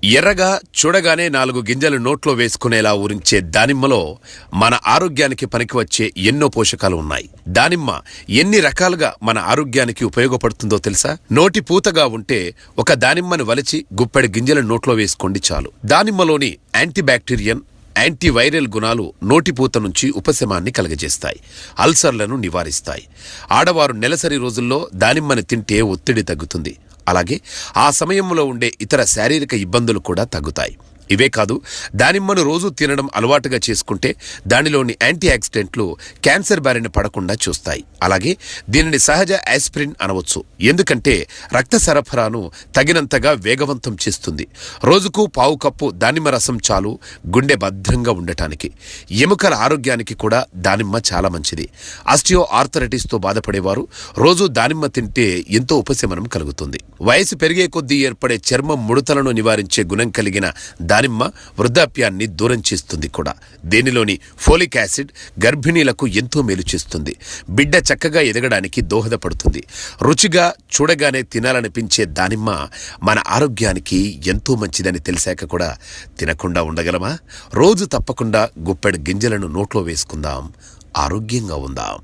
ఎర్రగా చూడగానే 4 గింజలు నోట్లో వేసుకునేలా ఊరించే దానిమ్మలో మన ఆరోగ్యానికి పనికివచ్చే ఎన్నో పోషకాలు ఉన్నాయి. దానిమ్మ ఎన్ని రకాలుగా మన ఆరోగ్యానికి ఉపయోగపడుతుందో తెలుసా? నోటి పూతగా ఉంటే ఒక దానిమ్మను వలిచి గుప్పెడు గింజలు నోట్లో వేసుకోండి చాలు. దానిమ్మలోని యాంటీబ్యాక్టీరియన్, యాంటీవైరల్ గుణాలు నోటిపూత నుంచి ఉపశమాన్ని కలగజేస్తాయి, అల్సర్లను నివారిస్తాయి. ఆడవారు నెలసరి రోజుల్లో దానిమ్మని తింటే ఒత్తిడి తగ్గుతుంది. అలాగే ఆ సమయంలో ఉండే ఇతర శారీరక ఇబ్బందులు కూడా తగ్గుతాయి. ఇవే కాదు, దానిమ్మను రోజు తినడం అలవాటుగా చేసుకుంటే దానిలోని యాంటీ ఆక్సిడెంట్లు క్యాన్సర్ బారిన పడకుండా చూస్తాయి. అలాగే దీనిని సహజ ఆస్పిరిన్ అనవచ్చు, ఎందుకంటే రక్త సరఫరాను తగినంతగా వేగవంతం చేస్తుంది. రోజుకు పావు కప్పు దానిమ్మ రసం చాలు గుండె భద్రంగా ఉండటానికి. ఎముకల ఆరోగ్యానికి కూడా దానిమ్మ చాలా మంచిది. ఆస్టియో ఆర్థరైటిస్తో బాధపడేవారు రోజు దానిమ్మ తింటే ఎంతో ఉపశమనం కలుగుతుంది. వయసు పెరిగే కొద్దీ ఏర్పడే చర్మం ముడతలను నివారించే గుణం కలిగిన దానిమ్మ వృద్ధాప్యాన్ని దూరం చేస్తుంది కూడా. దీనిలోని ఫోలిక్ యాసిడ్ గర్భిణీలకు ఎంతో మేలు చేస్తుంది. బిడ్డ చక్కగా ఎదగడానికి దోహదపడుతుంది. రుచిగా చూడగానే తినాలనిపించే దానిమ్మ మన ఆరోగ్యానికి ఎంతో మంచిదని తెలిసాక కూడా తినకుండా ఉండగలమా? రోజు తప్పకుండా గుప్పెడు గింజలను నోట్లో వేసుకుందాం, ఆరోగ్యంగా ఉందాం.